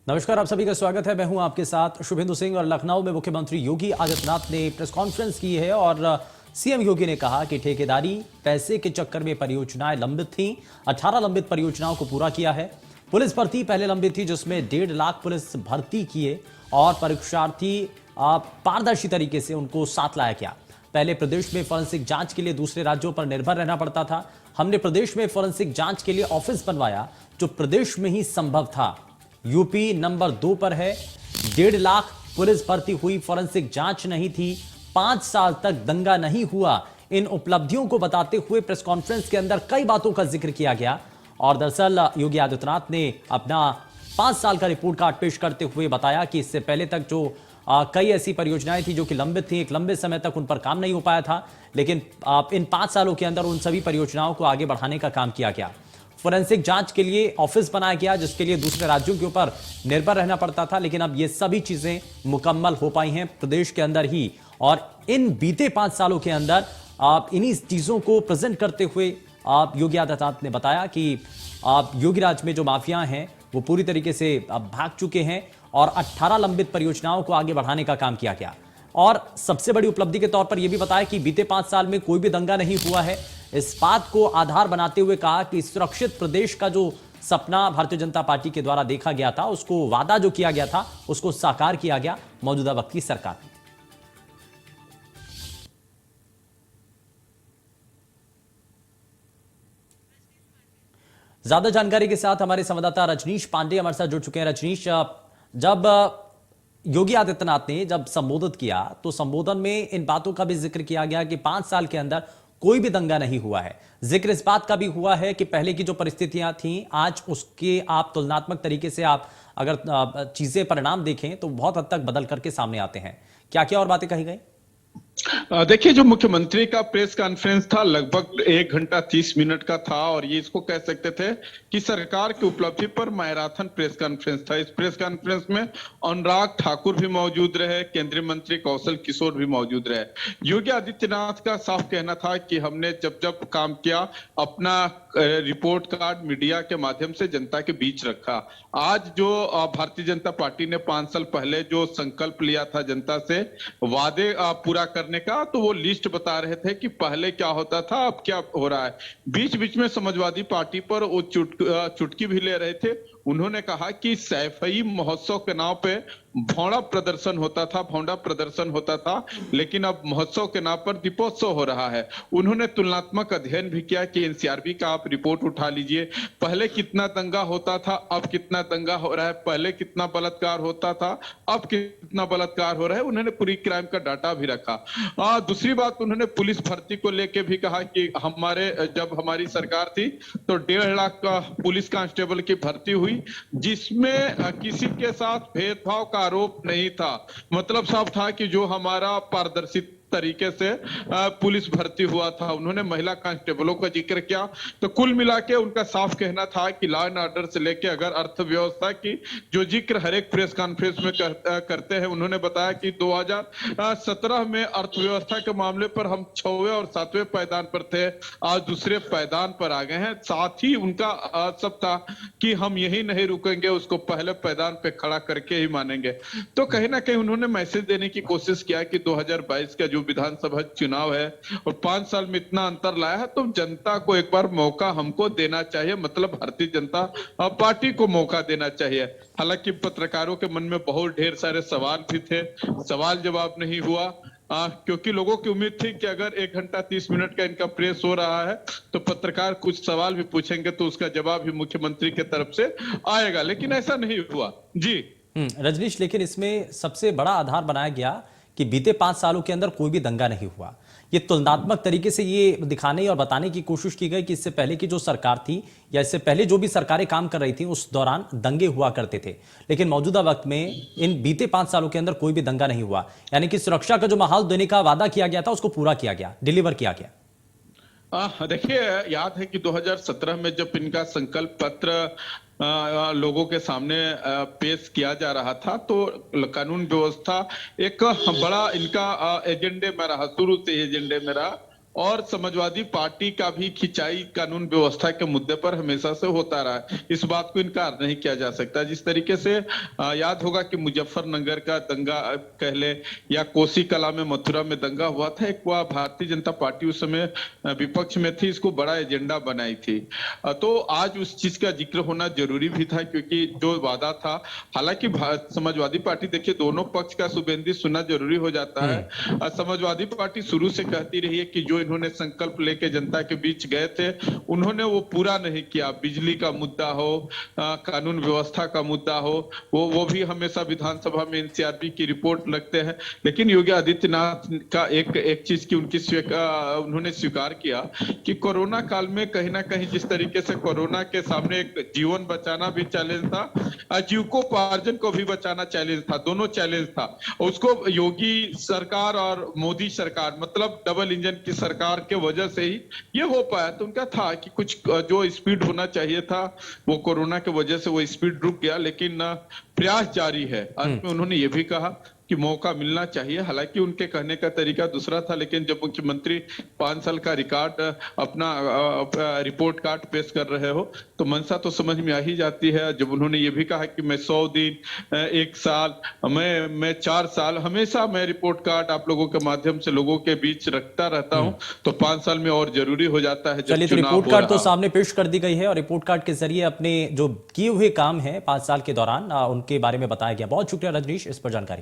नमस्कार, आप सभी का स्वागत है। मैं हूं आपके साथ शुभेंदु सिंह और लखनऊ में मुख्यमंत्री योगी आदित्यनाथ ने प्रेस कॉन्फ्रेंस की है और सीएम योगी ने कहा कि ठेकेदारी पैसे के चक्कर में परियोजनाएं लंबित थीं। 18 लंबित परियोजनाओं को पूरा किया है। पुलिस भर्ती पहले लंबित थी जिसमें 1.5 लाख पुलिस भर्ती किए और परीक्षार्थी पारदर्शी तरीके से उनको साथ लाया गया। पहले प्रदेश में फॉरेंसिक जांच के लिए दूसरे राज्यों पर निर्भर रहना पड़ता था। हमने प्रदेश में फॉरेंसिक जांच के लिए ऑफिस बनवाया जो प्रदेश में ही संभव था। यूपी नंबर 2 पर है। 1.5 लाख पुलिस भर्ती हुई, फॉरेंसिक जांच नहीं थी, 5 साल तक दंगा नहीं हुआ। इन उपलब्धियों को बताते हुए प्रेस कॉन्फ्रेंस के अंदर कई बातों का जिक्र किया गया और दरअसल योगी आदित्यनाथ ने अपना 5 साल का रिपोर्ट कार्ड पेश करते हुए बताया कि इससे पहले तक जो कई ऐसी परियोजनाएं थी जो कि लंबित थी, एक लंबे समय तक उन पर काम नहीं हो पाया था, लेकिन इन 5 सालों के अंदर उन सभी परियोजनाओं को आगे बढ़ाने का काम किया गया। फोरेंसिक जांच के लिए ऑफिस बनाया गया जिसके लिए दूसरे राज्यों के ऊपर निर्भर रहना पड़ता था, लेकिन अब ये सभी चीजें मुकम्मल हो पाई हैं प्रदेश के अंदर ही। और इन बीते 5 सालों के अंदर आप इन्हीं चीजों को प्रेजेंट करते हुए आप योगी आदित्यनाथ ने बताया कि आप योगी राज में जो माफिया हैं वो पूरी तरीके से अब भाग चुके हैं और 18 लंबित परियोजनाओं को आगे बढ़ाने का काम किया गया। और सबसे बड़ी उपलब्धि के तौर पर यह भी बताया कि बीते 5 साल में कोई भी दंगा नहीं हुआ है। इस बात को आधार बनाते हुए कहा कि सुरक्षित प्रदेश का जो सपना भारतीय जनता पार्टी के द्वारा देखा गया था, उसको वादा जो किया गया था, उसको साकार किया गया मौजूदा वक्त की सरकार ने। ज्यादा जानकारी के साथ हमारे संवाददाता रजनीश पांडे हमारे साथ जुड़ चुके हैं। रजनीश, जब योगी आदित्यनाथ ने जब संबोधित किया तो संबोधन में इन बातों का भी जिक्र किया गया कि 5 साल के अंदर कोई भी दंगा नहीं हुआ है। जिक्र इस बात का भी हुआ है कि पहले की जो परिस्थितियां थीं आज उसके आप तुलनात्मक तरीके से आप अगर चीजें परिणाम देखें तो बहुत हद तक बदल करके सामने आते हैं। क्या क्या और बातें कही गई? देखिए, जो मुख्यमंत्री का प्रेस कॉन्फ्रेंस था लगभग 1 घंटा 30 मिनट का था और ये इसको कह सकते थे कि सरकार की उपलब्धि पर मैराथन प्रेस कॉन्फ्रेंस था। इस प्रेस कॉन्फ्रेंस में अनुराग ठाकुर भी मौजूद रहे, केंद्रीय मंत्री कौशल किशोर भी मौजूद रहे। योगी आदित्यनाथ का साफ कहना था कि हमने जब जब काम किया अपना रिपोर्ट कार्ड मीडिया के माध्यम से जनता के बीच रखा। आज जो भारतीय जनता पार्टी ने 5 साल पहले जो संकल्प लिया था जनता से वादे पूरा करने का, तो वो लिस्ट बता रहे थे कि पहले क्या होता था अब क्या हो रहा है। बीच बीच में समाजवादी पार्टी पर वो चुटकी भी ले रहे थे। उन्होंने कहा कि सैफई महोत्सव के नाम पे भौंडा प्रदर्शन होता था, लेकिन अब महोत्सव के नाम पर दीपोत्सव हो रहा है। उन्होंने तुलनात्मक अध्ययन भी किया कि एनसीआरबी का आप रिपोर्ट उठा लीजिए, पहले कितना दंगा होता था, अब कितना दंगा हो रहा है, पहले कितना बलात्कार होता था, अब कितना बलात्कार हो रहा है। उन्होंने पूरी क्राइम का डाटा भी रखा। दूसरी बात, उन्होंने पुलिस भर्ती को लेके भी कहा कि जब हमारी सरकार थी तो 1.5 लाख का पुलिस कांस्टेबल की भर्ती हुई जिसमें किसी के साथ भेदभाव का आरोप नहीं था। मतलब साफ था कि जो हमारा पारदर्शी तरीके से पुलिस भर्ती हुआ था। उन्होंने महिला कांस्टेबलों का जिक्र किया। तो कुल मिला के उनका साफ कहना था कि लॉ एंड ऑर्डर से लेके अगर अर्थव्यवस्था की जो जिक्र हर एक प्रेस कॉन्फ्रेंस में करते हैं, उन्होंने बताया कि 2017 में अर्थव्यवस्था के मामले पर हम 6वें और 7वें पायदान पर थे, आज दूसरे पायदान पर आ गए हैं। साथ ही उनका सब था कि हम यही नहीं रुकेंगे, उसको पहले पायदान पे खड़ा करके ही मानेंगे। तो कहीं ना कहीं उन्होंने मैसेज देने की कोशिश किया कि 2022 का जो विधानसभा चुनाव है और 5 साल में इतना अंतर लाया है, तो जनता को एक बार मौका हमको देना चाहिए, मतलब भारतीय जनता पार्टी को मौका देना चाहिए। हालांकि पत्रकारों के मन में बहुत ढेर सारे सवाल भी थे, सवाल जवाब नहीं हुआ क्योंकि लोगों की उम्मीद थी कि अगर 1 घंटा 30 मिनट का इनका प्रेस हो रहा है तो पत्रकार कुछ सवाल भी पूछेंगे तो उसका जवाब भी मुख्यमंत्री की तरफ से आएगा, लेकिन ऐसा नहीं हुआ। जी रजनीश, लेकिन इसमें सबसे बड़ा आधार बनाया गया कि बीते 5 सालों के अंदर कोई भी दंगा नहीं हुआ। ये तुलनात्मक तरीके से ये दिखाने और बताने की कोशिश की गई कि इससे पहले की जो सरकार थी या इससे पहले जो भी सरकारें काम कर रही थी उस दौरान दंगे हुआ करते थे, लेकिन मौजूदा वक्त में इन बीते 5 सालों के अंदर कोई भी दंगा नहीं हुआ। यानी कि सुरक्षा का जो माहौल देने का वादा किया गया था उसको पूरा किया गया, डिलीवर किया गया। देखिए, याद है कि 2017 में जब इनका संकल्प पत्र लोगों के सामने पेश किया जा रहा था तो कानून व्यवस्था एक बड़ा इनका एजेंडे में रहा, शुरू से एजेंडे में रहा। और समाजवादी पार्टी का भी खिंचाई कानून व्यवस्था के मुद्दे पर हमेशा से होता रहा है। इस बात को इनकार नहीं किया जा सकता। जिस तरीके से याद होगा कि मुजफ्फरनगर का दंगा कह ले या कोसी कला में, मथुरा में दंगा हुआ था, एक वह भारतीय जनता पार्टी उस समय विपक्ष में थी, इसको बड़ा एजेंडा बनाई थी। तो आज उस चीज का जिक्र होना जरूरी भी था, क्योंकि जो वादा था, हालांकि समाजवादी पार्टी, देखिए दोनों पक्ष का सुबेंदी सुनना जरूरी हो जाता है। समाजवादी पार्टी शुरू से कहती रही है कि जो इन्होंने संकल्प लेके जनता के बीच गए थे, उन्होंने वो पूरा नहीं किया। बिजली का मुद्दा हो, कानून व्यवस्था का मुद्दा हो, वो भी हमेशा विधानसभा में एनसीआरबी की रिपोर्ट लगते हैं। लेकिन योगी आदित्यनाथ का एक चीज की उन्होंने स्वीकार किया कि कोरोना काल में कहीं ना कहीं जिस तरीके से कोरोना के सामने एक जीवन बचाना भी चैलेंज था, आजीविकोपार्जन को भी बचाना चैलेंज था, दोनों चैलेंज था। उसको योगी सरकार और मोदी सरकार, मतलब डबल इंजन की सरकार के वजह से ही ये हो पाया। तो उनका था कि कुछ जो स्पीड होना चाहिए था, वो कोरोना के वजह से वो स्पीड रुक गया, लेकिन प्रयास जारी है। अंत में उन्होंने ये भी कहा कि मौका मिलना चाहिए। हालांकि उनके कहने का तरीका दूसरा था, लेकिन जब मुख्यमंत्री 5 साल का रिकॉर्ड अपना रिपोर्ट कार्ड पेश कर रहे हो, तो मंशा तो समझ में आ ही जाती है। जब उन्होंने ये भी कहा कि मैं 100 दिन, 1 साल, मैं 4 साल हमेशा मैं रिपोर्ट कार्ड आप लोगों के माध्यम से लोगों के बीच रखता रहता हूं, तो 5 साल में और जरूरी हो जाता है। चलिए, तो रिपोर्ट कार्ड तो सामने पेश कर दी गई है और रिपोर्ट कार्ड के जरिए अपने जो किए हुए काम है 5 साल के दौरान उनके बारे में बताया गया। बहुत शुक्रिया रजनीश इस पर जानकारी।